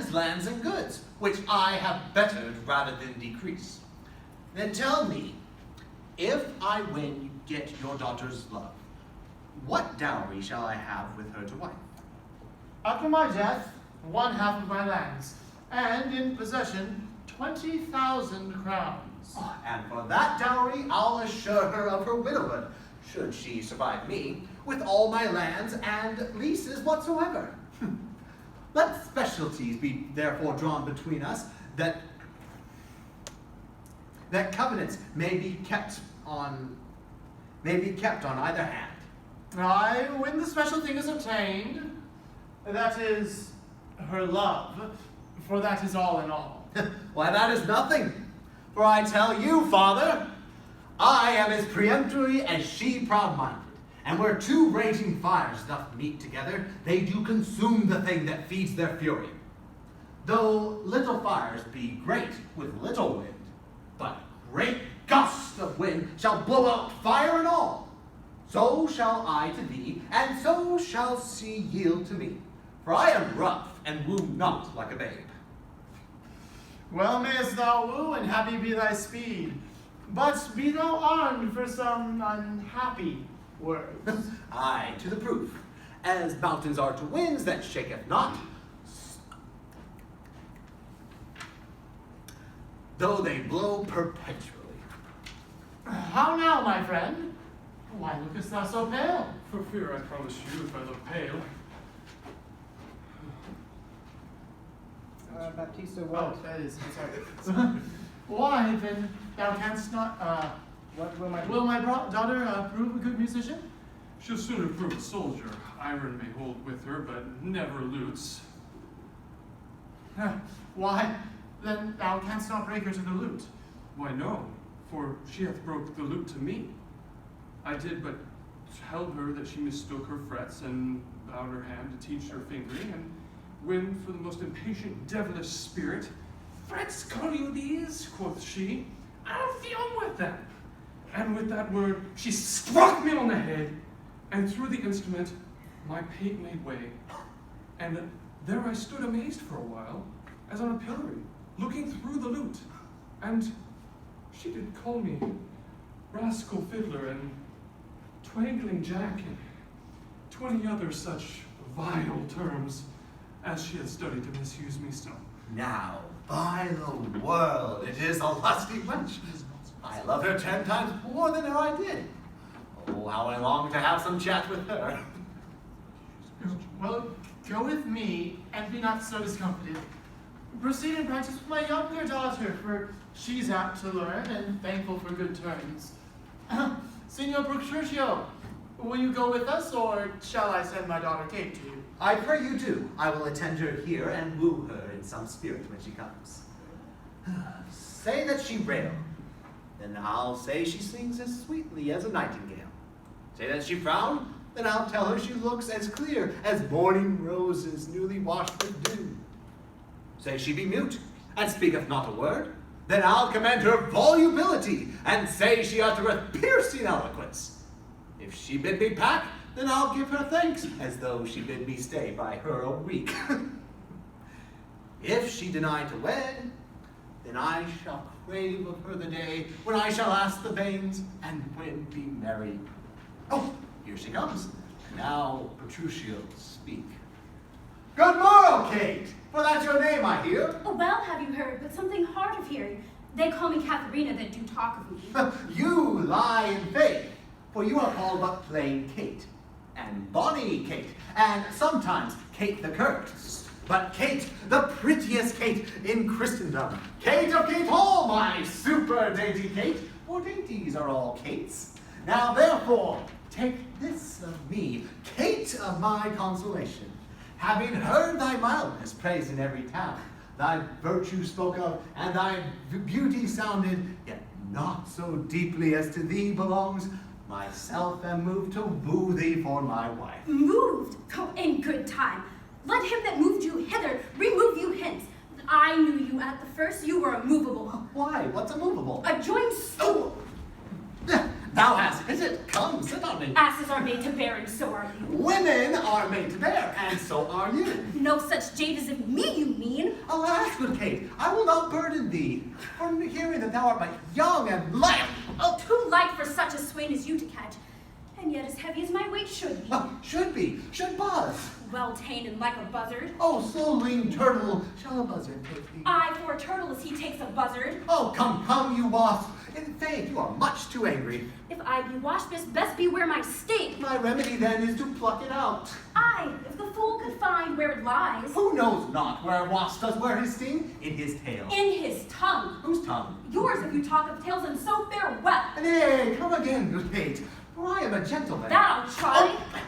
his lands and goods, which I have bettered rather than decrease. Then tell me, if I win, you get your daughter's love, what dowry shall I have with her to wife? After my death, 1/2 of my lands, and in possession 20,000 crowns. Oh, and for that dowry, I'll assure her of her widowhood, should she survive me, with all my lands and leases whatsoever. Let specialties be therefore drawn between us, that covenants may be kept on either hand. Aye, when the special thing is obtained, that is her love, for that is all in all. Why, that is nothing. For I tell you, Father, I am as peremptory as she proud-minded. And where two raging fires doth meet together, they do consume the thing that feeds their fury. Though little fires be great with little wind, but great gusts of wind shall blow out fire and all. So shall I to thee, and so shall she yield to me. For I am rough, and woo not like a babe. Well mayest thou woo, and happy be thy speed. But be thou armed for some unhappy words. Aye, to the proof. As mountains are to winds that shaketh not, though they blow perpetually. How now, my friend? Why lookest thou so pale? For fear, I promise you, if I look pale. Baptista, what? Oh, that is, I'm sorry. Why, then, thou canst not, What will my daughter prove a good musician? She'll sooner prove a soldier. Iron may hold with her, but never lutes. Why, then thou canst not break her to the lute. Why, no, for she hath broke the lute to me. I did but tell her that she mistook her frets and bowed her hand to teach her fingering, and when for the most impatient devilish spirit, "Frets call you these?" quoth she, "I'll feel with them." And with that word she struck me on the head, and through the instrument my pate made way. And there I stood amazed for a while, as on a pillory, looking through the lute. And she did call me rascal fiddler and twangling jack and 20 other such vile terms, as she had studied to misuse me so. Now, by the world, it is a lusty wench. I love her 10 times more than ever I did. Oh, how I long to have some chat with her. Well, go with me, and be not so discomfited. Proceed and practice with my younger daughter, for she's apt to learn, and thankful for good turns. Signor Pertruchio, will you go with us, or shall I send my daughter Kate to you? I pray you do. I will attend her here and woo her in some spirit when she comes. Say that she rail, then I'll say she sings as sweetly as a nightingale. Say that she frown, then I'll tell her she looks as clear as morning roses newly washed with dew. Say she be mute, and speaketh not a word, then I'll commend her volubility, and say she uttereth piercing eloquence. If she bid me pack, then I'll give her thanks, as though she bid me stay by her a week. If she deny to wed, then I shall crave of her the day when I shall ask the veins, and when be merry. Oh, here she comes. Now, Pertruchio, speak. Good morrow, Kate, for that's your name, I hear. Oh, well, have you heard, but something hard of hearing. They call me Katharina that do talk of me. You lie in faith, for you are called but plain Kate, and bonny Kate, and sometimes Kate the Curst. But Kate, the prettiest Kate in Christendom. Kate of Kate Hall, my super dainty Kate, for dainties are all Kates. Now therefore, take this of me, Kate of my consolation. Having heard thy mildness praised in every town, thy virtue spoke of, and thy beauty sounded, yet not so deeply as to thee belongs, myself am moved to woo thee for my wife. Moved? Oh, in good time. Let him that moved you hither remove you hence. I knew you at the first, you were immovable. Why? What's a movable? A joined stool. Thou hast it. Come, sit on me. Asses are made to bear, and so are you. Women are made to bear, and so are you. No such jade as in me, you mean. Alas, good Kate, I will not burden thee, for hearing that thou art but young and light. Oh, Too light for such a swain as you to catch, and yet as heavy as my weight should be. Should buzz. Well ta'en and like a buzzard. Oh, slow lean turtle, shall a buzzard take thee? I for a turtle as he takes a buzzard. Oh, come, you wasp. In faith, you are much too angry. If I be washed, best beware my sting. My remedy then is to pluck it out. Aye, if the fool could find where it lies. Who knows not where a wasp does wear his sting? In his tail. In his tongue. Whose tongue? Yours if you talk of tails, and so farewell. Nay, come again, good Kate, for I am a gentleman. That I'll try. Oh.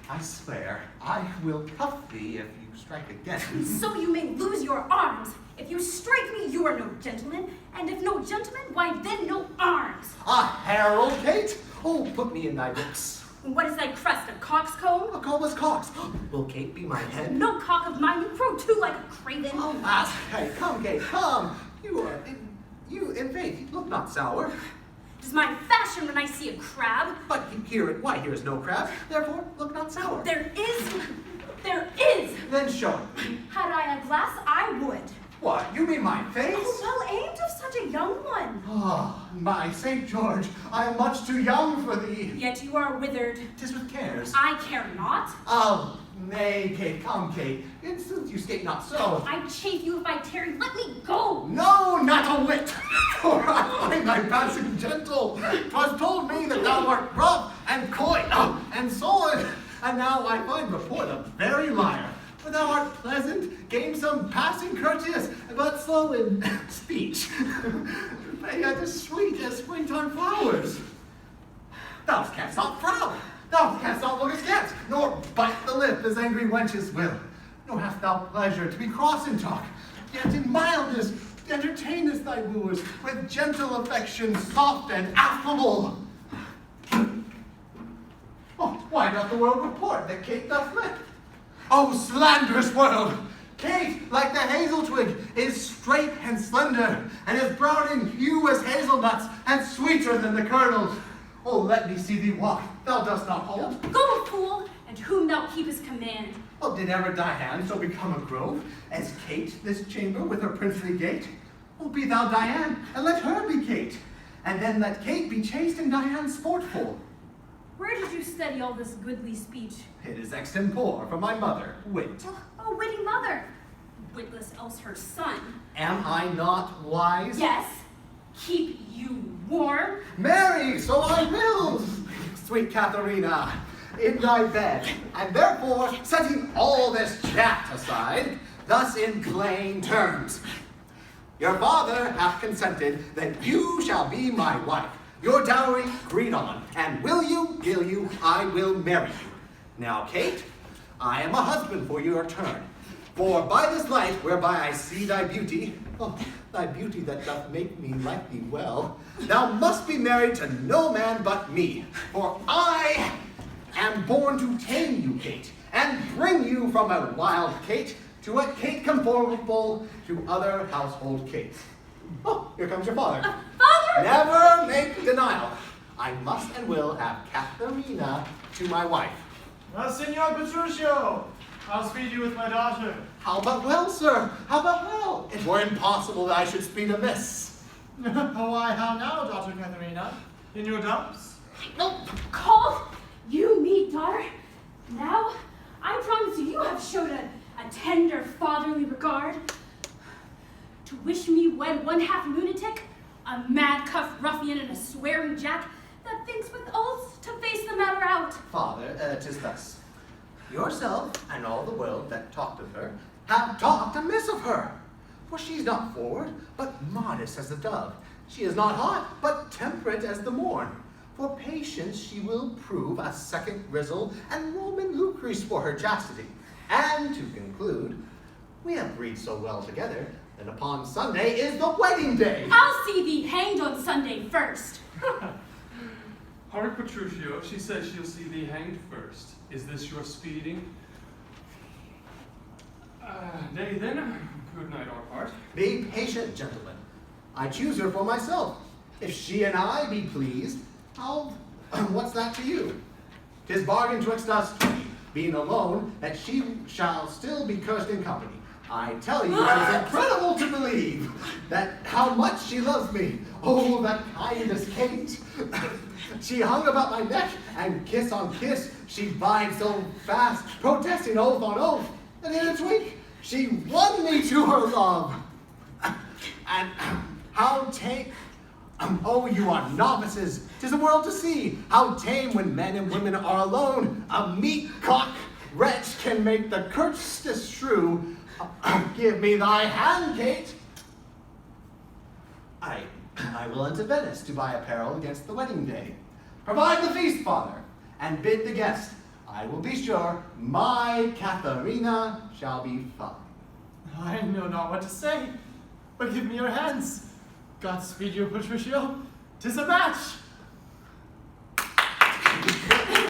I swear, I will cuff thee if you strike again. So you may lose your arms. If you strike me, you are no gentleman, and if no gentleman, why then no arms. A herald, Kate? Oh, put me in thy books. What is thy crest, a coxcomb? A comb is cocks. Will Kate be my head? No cock of mine, you crow too like a craven. Alas, Kate, come. You, in faith, look not sour. It is my fashion when I see a crab. But here is no crab, therefore look not sour. There is. Then show it. Had I a glass, I would. What, you mean my face? Oh, well aimed of such a young one. Oh, my St. George, I am much too young for thee. Yet you are withered. 'Tis with cares. I care not. Oh, nay, Kate, come, Kate. In sooth, you skate not so. I chafe you if I tarry. Let me go. No, not a whit, for I find thy passing gentle. 'Twas told me that thou art rough and coy and solid, and now I find report a very liar. For thou art pleasant, gamesome, passing courteous, but slow in speech. Yet as sweet as springtime flowers. Thou canst not frown, thou canst not look askance, nor bite the lip as angry wenches will. Nor hast thou pleasure to be cross in talk, yet in mildness entertainest thy wooers with gentle affection, soft and affable. Oh, why doth the world report that Kate doth lip? Oh, slanderous world! Kate, like the hazel twig, is straight and slender, and is brown in hue as hazelnuts, and sweeter than the kernels. Oh, let me see thee walk. Thou dost not hold. Go, fool, and whom thou keepest command. Oh, did ever Diane so become a grove, as Kate this chamber with her princely gait? Oh, be thou Diane, and let her be Kate, and then let Kate be chaste and Diane sportful. Where did you study all this goodly speech? It is extempore from my mother, Wit. Oh, witty mother. Witless else her son. Am I not wise? Yes. Keep you warm. Marry, so I will, sweet Katharina, in thy bed, and therefore, setting all this chat aside, thus in plain terms. Your father hath consented that you shall be my wife, your dowry agreed on, and will you, I will marry you. Now, Kate, I am a husband for your turn. For by this light whereby I see thy beauty, oh, thy beauty that doth make me like thee well, thou must be married to no man but me. For I am born to tame you, Kate, and bring you from a wild Kate to a Kate conformable to other household Kates. Oh, here comes your father. Father! Never make denial. I must and will have Katharina to my wife. Signor Pertruchio, I'll speed you with my daughter. How but well, sir? How but well? It were impossible that I should speed amiss. Oh, why, how now, daughter Katharina? In your dumps? No, call you me, daughter. Now, I promise you, you have showed a tender fatherly regard. To wish me wed one half lunatic, a mad cuff ruffian and a swearing jack that thinks with oaths to face the matter out. Father, 'tis thus. Yourself and all the world that talked of her have talked amiss of her. For she's not forward, but modest as the dove. She is not hot, but temperate as the morn. For patience she will prove a second Grizzle and Roman Lucrece for her chastity. And to conclude, we have breed so well together that upon Sunday is the wedding day. I'll see thee hanged on Sunday first. Hark, Pertruchio, she says she'll see thee hanged first. Is this your speeding? Nay then, good night our part. Be patient, gentlemen. I choose her for myself. If she and I be pleased, what's that to you? 'Tis bargain twixt us three, being alone, that she shall still be cursed in company. I tell you, it is incredible to believe that how much she loves me. Oh, the kindest Kate. She hung about my neck, and kiss on kiss, she vied so fast, protesting oath on oath, and in a twink, she won me to her love. And how tame, oh, you are novices, 'tis a world to see, how tame when men and women are alone, a meek cock wretch can make the curtest shrew. Give me thy hand, Kate. I will into Venice to buy apparel against the wedding day. Provide the feast, father, and bid the guest. I will be sure my Katharina shall be fine. I know not what to say, but give me your hands. Godspeed you, Pertruchio. 'Tis a match.